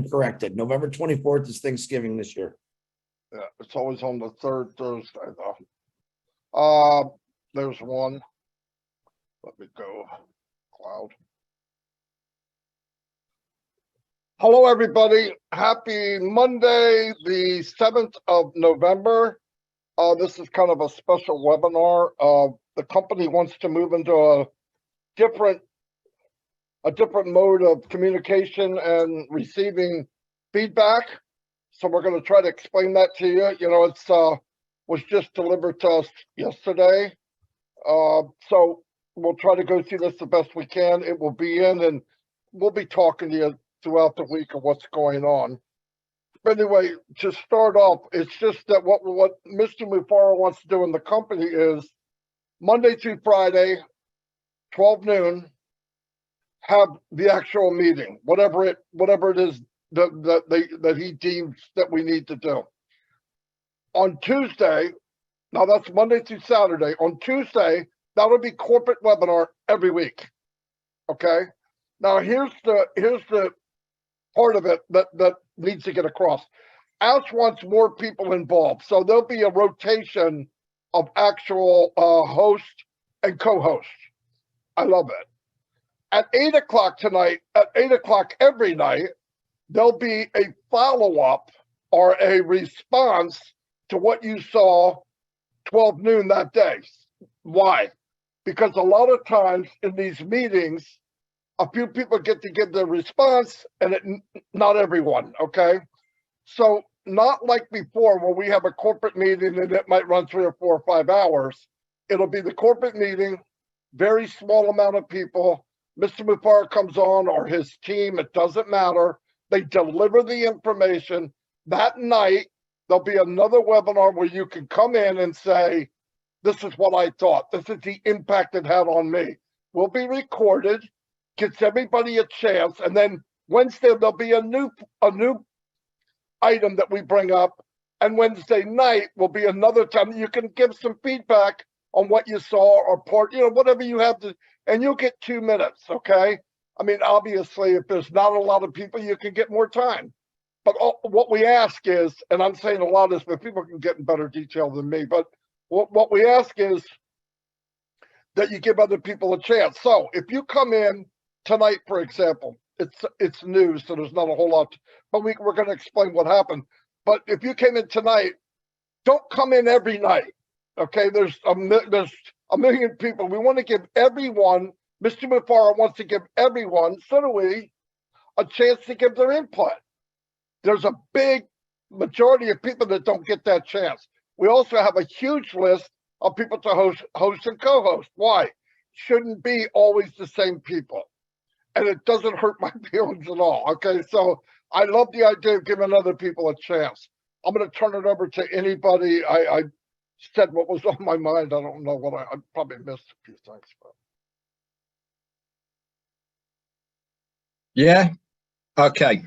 Corrected. November 24th is Thanksgiving this year. Yeah, it's always on the third Thursday though. There's one. Let me go. Cloud. Hello, everybody. Happy Monday, the 7th of November. This is kind of a special webinar. The company wants to move into a different mode of communication and receiving feedback. So we're going to try to explain that to you. You know, it's was just delivered to us yesterday. So we'll try to go through this the best we can. It will be in, and we'll be talking to you throughout the week of what's going on. But anyway, to start off, it's just that what Mr. Mufara wants to do in the company is Monday through Friday, 12 noon, have the actual meeting, whatever it is that he deems that we need to do. On Tuesday, now that's Monday through Saturday. On Tuesday, that'll be corporate webinar every week. Okay. Now here's the part of it that needs to get across. Ash wants more people involved, so there'll be a rotation of actual host and co-host. I love it. At 8 o'clock tonight, at 8 o'clock every night, there'll be a follow-up or a response to what you saw 12 noon that day. Why? Because a lot of times in these meetings, a few people get to give their response and not everyone, okay? So not like before where we have a corporate meeting and it might run 3 or 4 or 5 hours. It'll be the corporate meeting, very small amount of people. Mr. Mufara comes on or his team, it doesn't matter. They deliver the information. That night, there'll be another webinar where you can come in and say, this is what I thought. This is the impact it had on me. Will be recorded, gives everybody a chance. And then Wednesday, there'll be a new item that we bring up. And Wednesday night will be another time you can give some feedback on what you saw or part, you know, whatever you have to, and you'll get 2 minutes, okay? I mean, obviously, if there's not a lot of people, you can get more time. But what we ask is, and I'm saying a lot of this, but people can get in better detail than me, but what we ask is that you give other people a chance. So if you come in tonight, for example, it's news, so there's not a whole lot, but we're going to explain what happened. But if you came in tonight, don't come in every night, okay? There's a million people. We want to give everyone, Mr. Mufara wants to give everyone, so do we, a chance to give their input. There's a big majority of people that don't get that chance. We also have a huge list of people to host and co-host. Why? Shouldn't be always the same people. And it doesn't hurt my feelings at all, okay? So I love the idea of giving other people a chance. I'm going to turn it over to anybody. I said what was on my mind. I don't know what I probably missed a few things. But. Yeah. Okay.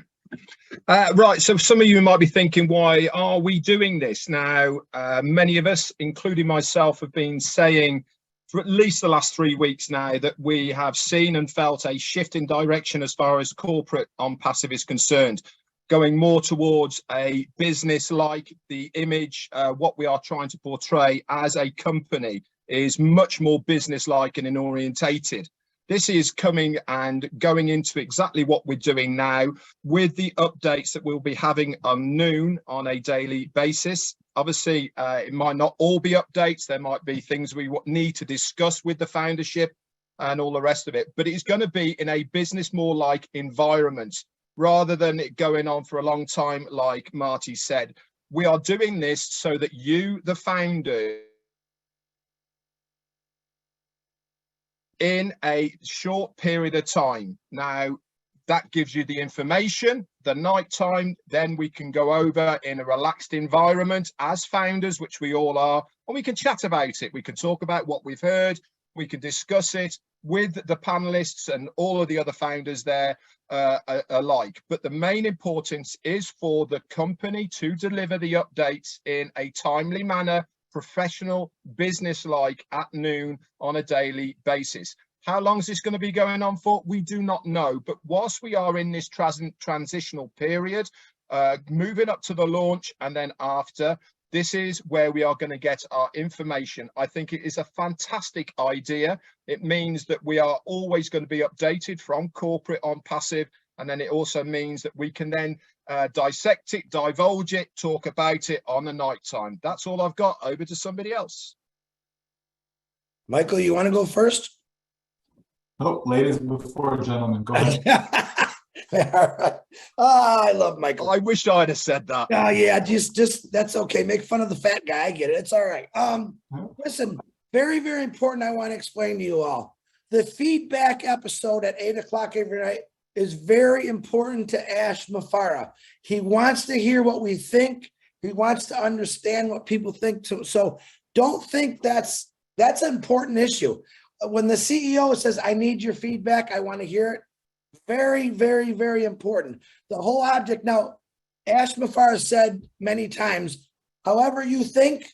Right. So some of you might be thinking, why are we doing this now? Many of us, including myself, have been saying for at least the last 3 weeks now that we have seen and felt a shift in direction as far as corporate OnPassive is concerned, going more towards a business like the image. What we are trying to portray as a company is much more business-like and orientated. This is coming and going into exactly what we're doing now with the updates that we'll be having on noon on a daily basis. Obviously, it might not all be updates. There might be things we need to discuss with the foundership and all the rest of it. But it's going to be in a business more like environment rather than it going on for a long time, like Marty said. We are doing this so that you, the founder, in a short period of time. Now, that gives you the information, the night time, then we can go over in a relaxed environment as founders, which we all are, and we can chat about it. We can talk about what we've heard. We can discuss it with the panelists and all of the other founders there alike. But the main importance is for the company to deliver the updates in a timely manner, professional, business-like at noon on a daily basis. How long is this going to be going on for? We do not know. But whilst we are in this transitional period, moving up to the launch and then after, this is where we are going to get our information. I think it is a fantastic idea. It means that we are always going to be updated from corporate OnPassive. And then it also means that we can then dissect it, divulge it, talk about it on the night time. That's all I've got. Over to somebody else. Michael, you want to go first? Oh, ladies before gentlemen, go ahead. I love Michael. I wish I'd have said that. Oh yeah, just that's okay. Make fun of the fat guy. I get it. It's all right. Listen, very, very important. I want to explain to you all. The feedback episode at 8 o'clock every night is very important to Ash Mafara. He wants to hear what we think. He wants to understand what people think too. So don't think that's an important issue. When the CEO says, I need your feedback, I want to hear it. Very, very, very important. The whole object. Now, Ash Mafara said many times, however you think,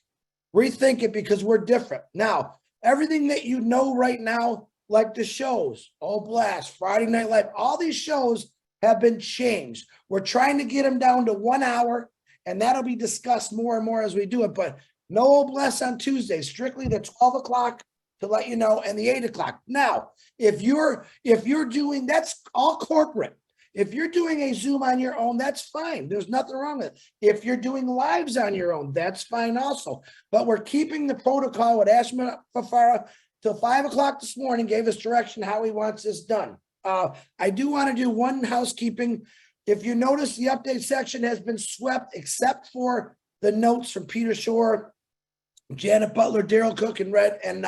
rethink it because we're different. Now, everything that you know right now, like the shows, Oh Blast, Friday Night Live, all these shows have been changed. We're trying to get them down to 1 hour, and that'll be discussed more and more as we do it. But no Oh Blast on Tuesday, strictly the 12 o'clock to let you know, and the 8 o'clock. Now, if you're doing, that's all corporate. If you're doing a Zoom on your own, that's fine. There's nothing wrong with it. If you're doing lives on your own, that's fine also. But we're keeping the protocol with Ash Mafara till 5 o'clock this morning, gave us direction how he wants this done. I do want to do one housekeeping. If you notice, the update section has been swept except for the notes from Peter Shore, Janet Butler, Daryl Cook, and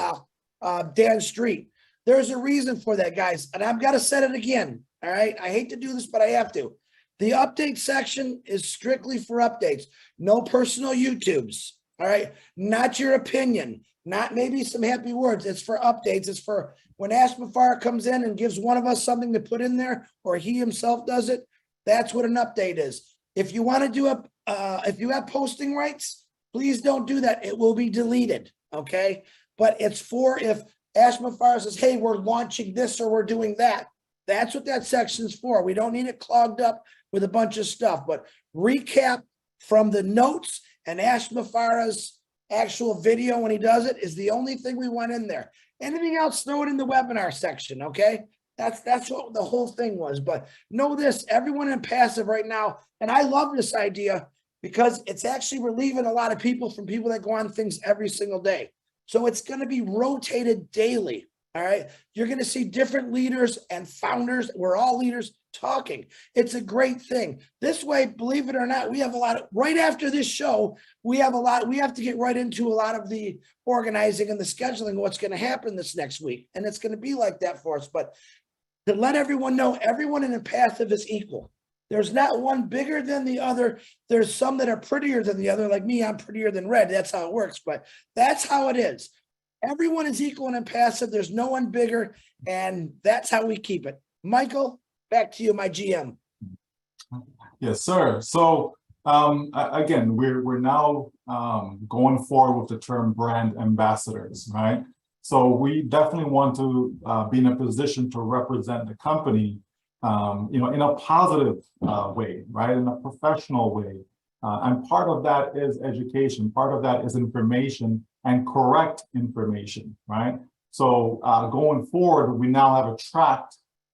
Dan Street. There's a reason for that, guys. And I've got to say it again. All right. I hate to do this, but I have to. The update section is strictly for updates. No personal YouTubes. All right. Not your opinion. Not maybe some happy words. It's for updates. It's for when Ash Mafara comes in and gives one of us something to put in there, or he himself does it. That's what an update is. If you want to do if you have posting rights, please don't do that. It will be deleted. Okay. But it's for if Ash Mafara says, hey, we're launching this or we're doing that. That's what that section's for. We don't need it clogged up with a bunch of stuff. But recap from the notes and Ash Mafara's actual video when he does it is the only thing we want in there. Anything else, throw it in the webinar section, okay? That's what the whole thing was. But know this, everyone in passive right now, and I love this idea because it's actually relieving a lot of people from people that go on things every single day. So it's going to be rotated daily. All right. You're going to see different leaders and founders. We're all leaders talking. It's a great thing. This way, believe it or not, we have a lot of, right after this show, we have to get right into a lot of the organizing and the scheduling, what's going to happen this next week. And it's going to be like that for us. But to let everyone know, everyone in a passive is equal. There's not one bigger than the other. There's some that are prettier than the other. Like me, I'm prettier than red. That's how it works. But that's how it is. Everyone is equal and passive. There's no one bigger. And that's how we keep it. Michael, back to you, my GM. Yes, sir. So again, we're now going forward with the term brand ambassadors, right? So we definitely want to be in a position to represent the company in a positive way, right? In a professional way. And part of that is education. Part of that is information and correct information, right? So going forward, we now have a track,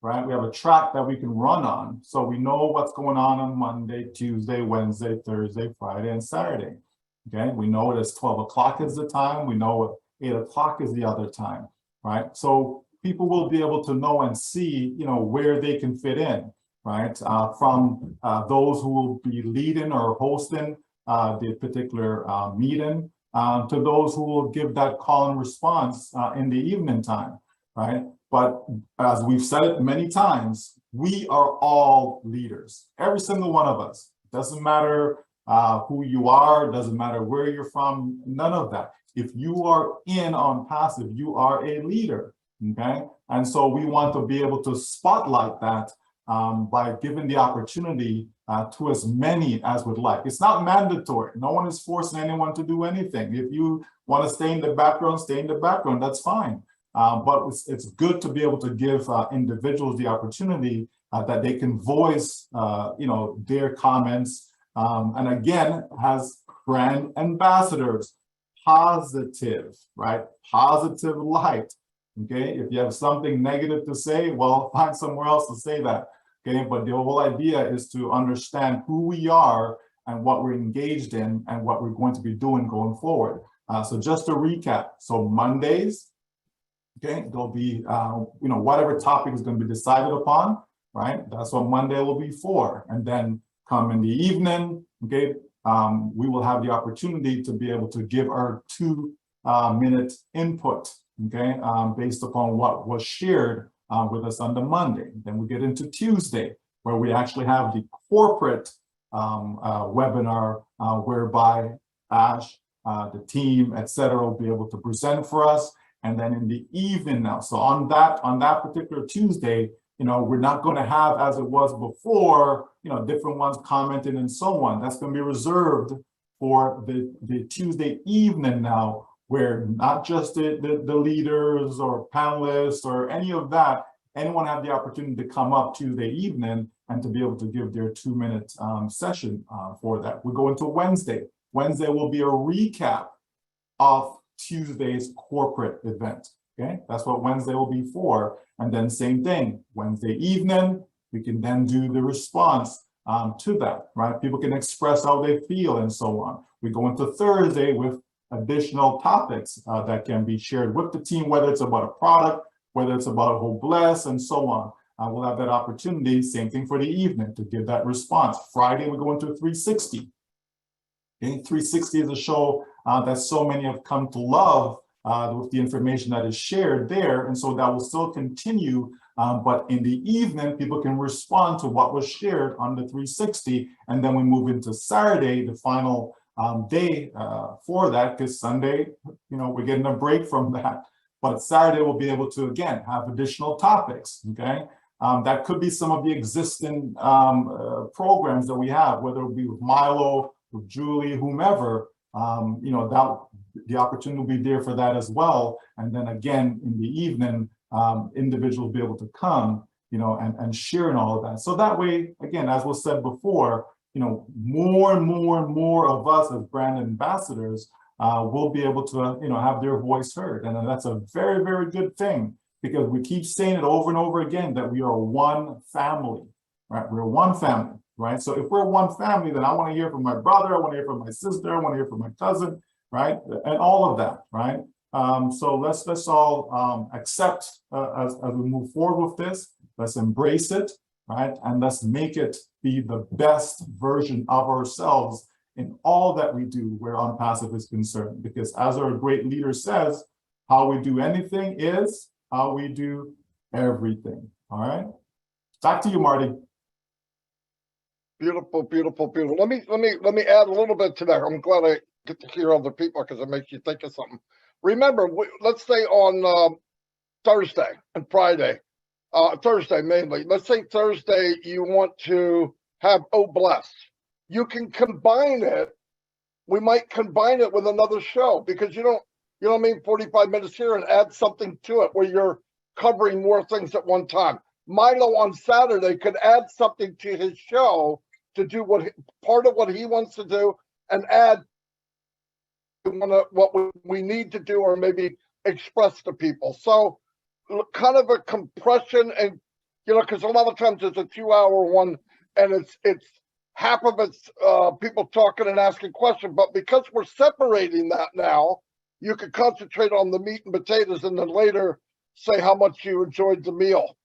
right? We have a track that we can run on. So we know what's going on Monday, Tuesday, Wednesday, Thursday, Friday, and Saturday. Okay, we know it is 12 o'clock is the time. We know 8 o'clock is the other time, right? So people will be able to know and see, where they can fit in, right? From those who will be leading or hosting the particular meeting to those who will give that call and response in the evening time, right? But as we've said it many times, we are all leaders, every single one of us. Doesn't matter who you are, doesn't matter where you're from, none of that. If you are in OnPassive, you are a leader, okay? And so we want to be able to spotlight that by giving the opportunity to as many as would like. It's not mandatory. No one is forcing anyone to do anything. If you want to stay in the background, stay in the background, that's fine. But it's good to be able to give individuals the opportunity that they can voice, their comments. And again, as brand ambassadors, positive, right? Positive light. Okay, if you have something negative to say, well, find somewhere else to say that. Okay, but the whole idea is to understand who we are and what we're engaged in and what we're going to be doing going forward. So just to recap, so Mondays, okay, there'll be, whatever topic is going to be decided upon, right? That's what Monday will be for. And then come in the evening, okay, we will have the opportunity to be able to give our 2-minute input, okay, based upon what was shared with us on the Monday. Then we get into Tuesday, where we actually have the corporate webinar, whereby Ash, the team, etc., will be able to present for us. And then in the evening now, so on that particular Tuesday, we're not going to have, as it was before, different ones commenting and so on. That's going to be reserved for the Tuesday evening now, where not just the leaders or panelists or any of that, anyone have the opportunity to come up Tuesday evening and to be able to give their 2-minute session for that. We go into Wednesday. Wednesday will be a recap of Tuesday's corporate event. Okay, that's what Wednesday will be for. And then same thing, Wednesday evening, we can then do the response to that, right? People can express how they feel and so on. We go into Thursday with additional topics that can be shared with the team, whether it's about a product, whether it's about whole bless and so on. We'll have that opportunity, same thing for the evening, to give that response. Friday, we go into 360. Okay, 360 is a show that so many have come to love with the information that is shared there. And so that will still continue. But in the evening, people can respond to what was shared on the 360. And then we move into Saturday, the final day for that, because Sunday, we're getting a break from that. But Saturday we'll be able to, again, have additional topics, okay? That could be some of the existing programs that we have, whether it be with Milo, with Julie, whomever, that the opportunity will be there for that as well. And then again, in the evening, individuals will be able to come, and share and all of that. So that way, again, as was said before, more and more and more of us as brand ambassadors will be able to, have their voice heard. And that's a very, very good thing, because we keep saying it over and over again that we are one family, right? We're one family, right? So if we're one family, then I want to hear from my brother, I want to hear from my sister, I want to hear from my cousin, right? And all of that, right? So let's all accept as we move forward with this. Let's embrace it, right? And let's make it be the best version of ourselves in all that we do where OnPassive is concerned. Because as our great leader says, how we do anything is how we do everything. All right. Back to you, Marty. Beautiful, beautiful, beautiful. Let me add a little bit to that. I'm glad I get to hear other people, because it makes you think of something. Remember, let's say on Thursday and Friday, Thursday mainly. Let's say Thursday you want to have O Bless. You can combine it. We might combine it with another show, because you know what I mean, 45 minutes here, and add something to it where you're covering more things at one time. Milo on Saturday could add something to his show to do part of what he wants to do, and add what we need to do, or maybe express to people. So kind of a compression, and because a lot of times it's a 2-hour one, and it's half of it's people talking and asking questions. But because we're separating that now, you can concentrate on the meat and potatoes, and then later say how much you enjoyed the meal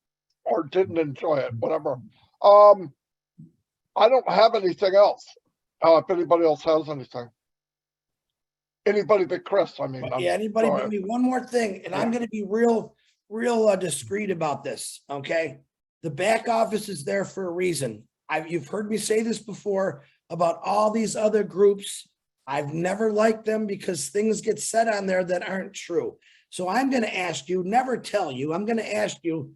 or didn't enjoy it, whatever. I don't have anything else. If anybody else has anything. Anybody but Chris, I mean. Yeah, anybody but me. One more thing, and I'm going to be real discreet about this, okay? The back office is there for a reason. You've heard me say this before about all these other groups. I've never liked them because things get said on there that aren't true. So I'm going to ask you, never tell you, I'm going to ask you,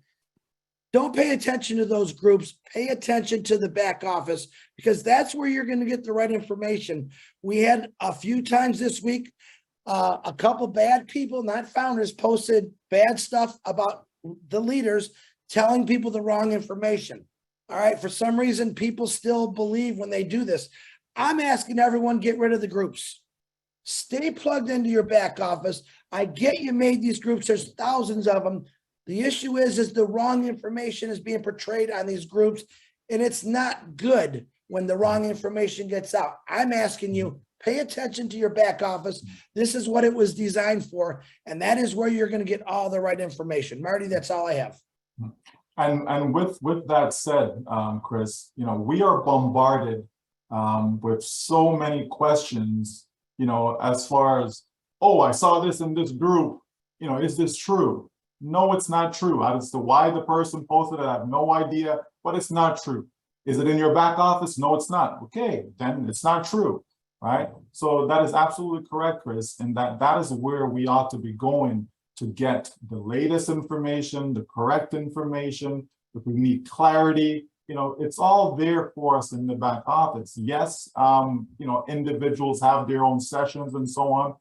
don't pay attention to those groups. Pay attention to the back office, because that's where you're going to get the right information. We had a few times this week, A couple bad people, not founders, posted bad stuff about the leaders telling people the wrong information. All right. For some reason, people still believe when they do this. I'm asking everyone, get rid of the groups. Stay plugged into your back office. I get you made these groups. There's thousands of them. The issue is the wrong information is being portrayed on these groups, and it's not good when the wrong information gets out. I'm asking you, pay attention to your back office. This is what it was designed for, and that is where you're going to get all the right information. Marty, that's all I have. And with that said, Chris, you know, we are bombarded with so many questions, you know, as far as, oh, I saw this in this group, you know, is this true? No, it's not true. As to why the person posted it, I have no idea, but it's not true. Is it in your back office? No, it's not. Okay, then it's not true, right? So that is absolutely correct, Chris, and that is where we ought to be going to get the latest information, the correct information. If we need clarity, you know, it's all there for us in the back office. Yes, you know, individuals have their own sessions and so on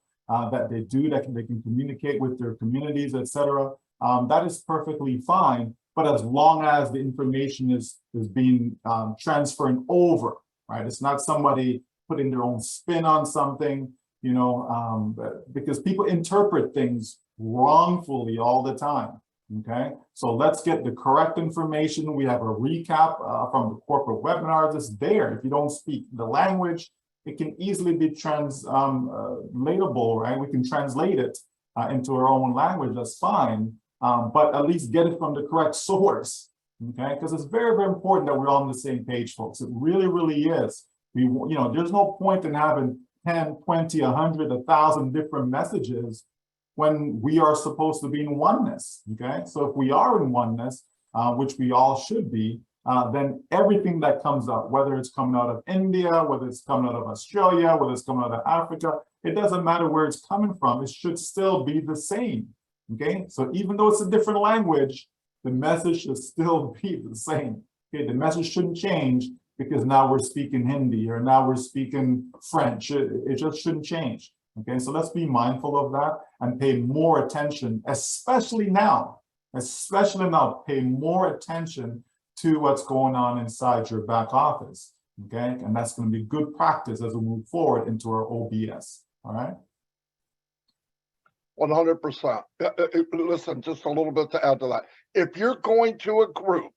that they do, that they can communicate with their communities, etc. That is perfectly fine, but as long as the information is being transferred over, right? It's not somebody putting their own spin on something, you know, because people interpret things wrongfully all the time. Okay, so let's get the correct information. We have a recap from the corporate webinars. It's there. If you don't speak the language, it can easily be translatable, right? We can translate it into our own language. That's fine, but at least get it from the correct source. Okay, because it's very, very important that we're all on the same page, folks. It really, really is. You know, there's no point in having 10, 20, 100, 1,000 different messages when we are supposed to be in oneness, okay? So if we are in oneness, which we all should be, then everything that comes out, whether it's coming out of India, whether it's coming out of Australia, whether it's coming out of Africa, it doesn't matter where it's coming from, it should still be the same, okay? So even though it's a different language, the message should still be the same, okay? The message shouldn't change because now we're speaking Hindi or now we're speaking French. It just shouldn't change. Okay, so let's be mindful of that and pay more attention, especially now, pay more attention to what's going on inside your back office. Okay, and that's going to be good practice as we move forward into our OBS. All right. 100%. Listen, just a little bit to add to that. If you're going to a group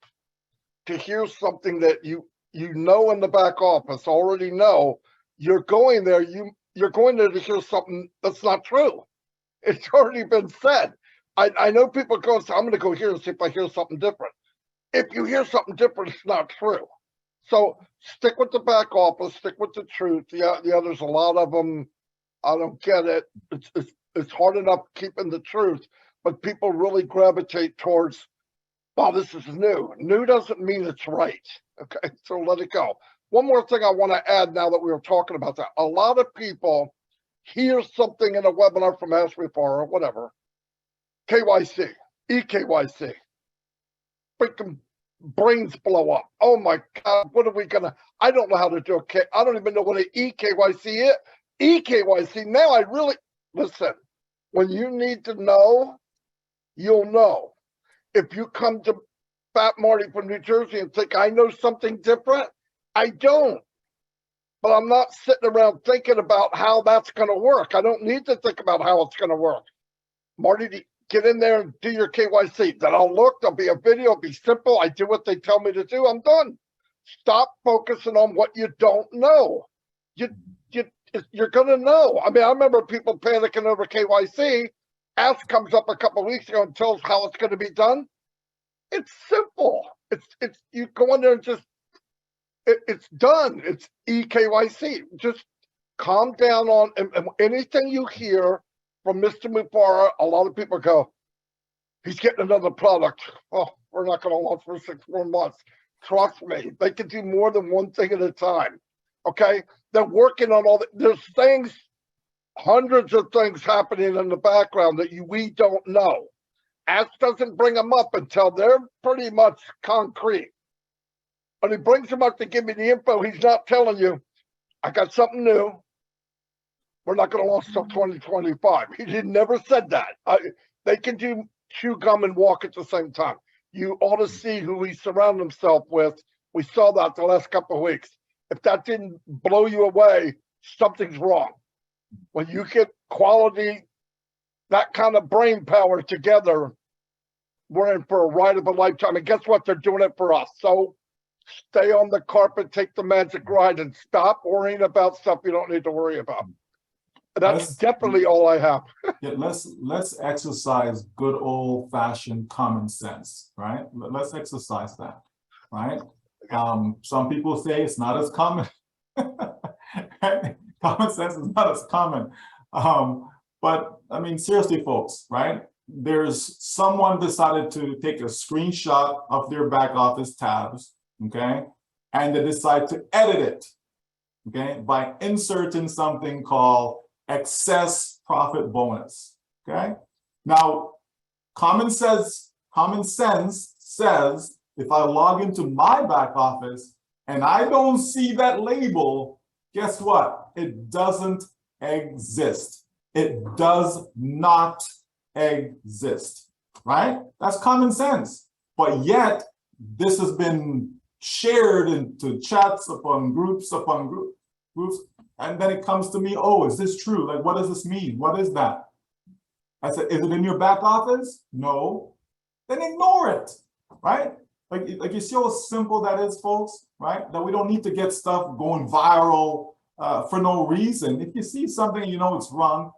to hear something that you know in the back office, already know, you're going there, you're going there to hear something that's not true. It's already been said. I know people go and say, I'm going to go here and see if I hear something different. If you hear something different, it's not true. So stick with the back office, stick with the truth. Yeah, there's a lot of them. I don't get it. It's hard enough keeping the truth, but people really gravitate towards, wow, this is new. New doesn't mean it's right. Okay, so let it go. One more thing I want to add now that we were talking about that. A lot of people hear something in a webinar from AskMeFar or whatever, KYC, EKYC, freaking brains blow up. Oh my God, what are we gonna, I don't know how to do a I don't even know what an EKYC is. EKYC, now I really, listen, when you need to know, you'll know. If you come to Fat Marty from New Jersey and think I know something different, I don't, but I'm not sitting around thinking about how that's going to work. I don't need to think about how it's going to work. Marty, get in there and do your KYC. Then I'll look, there'll be a video, it'll be simple. I do what they tell me to do. I'm done. Stop focusing on what you don't know. You're going to know. I mean, I remember people panicking over KYC. Ask comes up a couple of weeks ago and tells how it's going to be done. It's simple. It's you go in there and just, it's done. It's EKYC. Just calm down on and anything you hear from Mr. Mufara. A lot of people go, he's getting another product. Oh, we're not going to launch for 6 more months. Trust me, they can do more than one thing at a time. Okay, they're working on all the, there's things, hundreds of things happening in the background that we don't know. Ask doesn't bring them up until they're pretty much concrete. When he brings him up to give me the info, he's not telling you, I got something new. we're not going to launch till 2025. He never said that. They can chew gum and walk at the same time. You ought to see who he surrounded himself with. We saw that the last couple of weeks. If that didn't blow you away, something's wrong. When you get quality, that kind of brain power together, we're in for a ride of a lifetime. And guess what? They're doing it for us. So stay on the carpet, take the magic ride, and stop worrying about stuff you don't need to worry about. That's definitely all I have. Yeah, let's exercise good old-fashioned common sense, right? Let's exercise that, right? Some people say it's not as common. Common sense is not as common. But I mean, seriously, folks, right? There's someone decided to take a screenshot of their back office tabs, okay? And they decide to edit it, okay? By inserting something called excess profit bonus, okay? Now, common sense says if I log into my back office and I don't see that label, guess what? It doesn't exist. It does not exist, right? That's common sense. But yet, this has been shared into chats upon groups, and then it comes to me, oh, is this true? Like, what does this mean? What is that? I said, is it in your back office? No. Then ignore it, right? Like you see how simple that is, folks, right? That we don't need to get stuff going viral for no reason. If you see something you know it's wrong,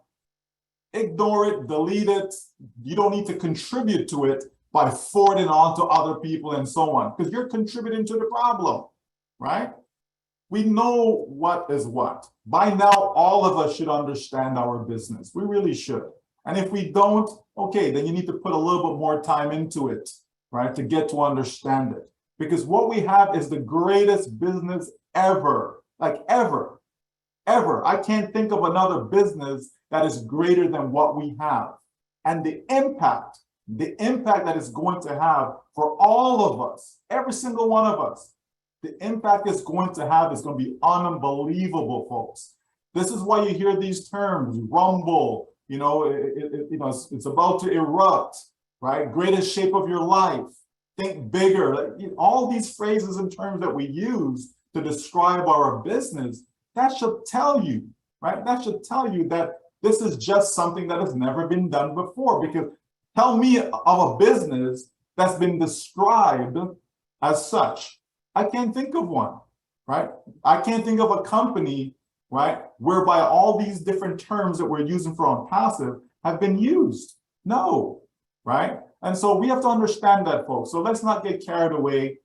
ignore it, delete it. You don't need to contribute to it by forwarding on to other people and so on, because you're contributing to the problem, right? We know what is what. By now, all of us should understand our business. We really should. And if we don't, okay, then you need to put a little bit more time into it, right, to get to understand it. Because what we have is the greatest business ever, like ever. I can't think of another business that is greater than what we have. And the impact that it's going to have for all of us, every single one of us, the impact it's going to have is going to be unbelievable, folks. This is why you hear these terms, rumble, it's about to erupt, right? Greatest shape of your life, think bigger. Like, all these phrases and terms that we use to describe our business, that should tell you, right? That should tell you that this is just something that has never been done before. Because tell me of a business that's been described as such. I can't think of one, right? I can't think of a company, right, whereby all these different terms that we're using for OnPassive have been used. No, right? And so we have to understand that, folks. So let's not get carried away.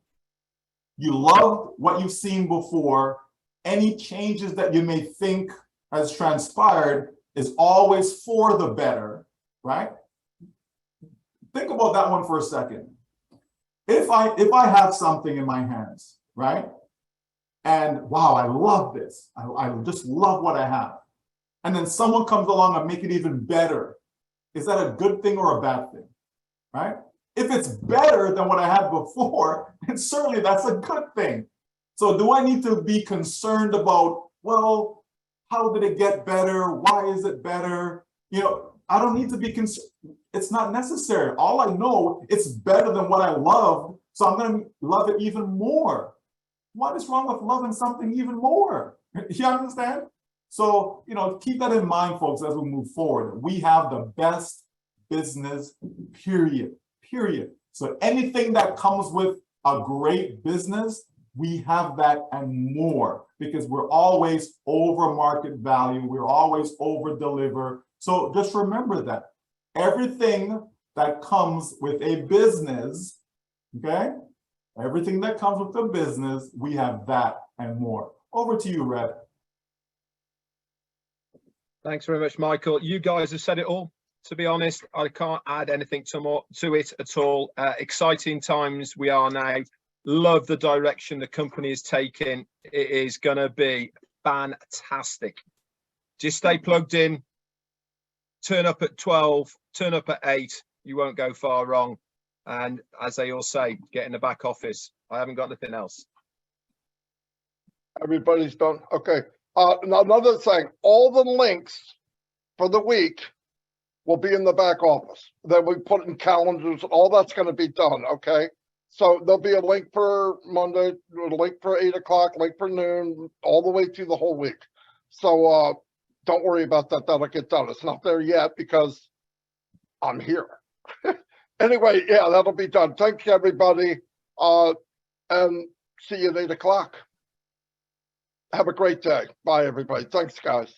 You love what you've seen before. Any changes that you may think has transpired is always for the better, right? Think about that one for a second. If I have something in my hands, right? And wow, I love this. I just love what I have. And then someone comes along and make it even better. Is that a good thing or a bad thing, right? If it's better than what I had before, then certainly that's a good thing. So do I need to be concerned about, well, how did it get better? Why is it better? I don't need to be concerned. It's not necessary. All I know, it's better than what I loved, so I'm going to love it even more. What is wrong with loving something even more? You understand? So, keep that in mind, folks, as we move forward. We have the best business, period. So anything that comes with a great business, we have that and more, because we're always over market value. We're always over deliver. So just remember that everything that comes with a business, okay? Everything that comes with a business, we have that and more. Over to you, Red. Thanks very much, Michael. You guys have said it all. To be honest, I can't add anything to it at all. Exciting times we are now. Love the direction the company is taking. It is going to be fantastic. Just stay plugged in. Turn up at 12, turn up at 8. You won't go far wrong. And as they all say, get in the back office. I haven't got anything else. Everybody's done. Okay. And another thing, all the links for the week will be in the back office. Then we put in calendars, all that's gonna be done, okay? So there'll be a link for Monday, a link for 8 o'clock, link for noon, all the way through the whole week. So don't worry about that, that'll get done. It's not there yet because I'm here. Anyway, yeah, that'll be done. Thank you, everybody. And see you at 8 o'clock. Have a great day. Bye, everybody. Thanks, guys.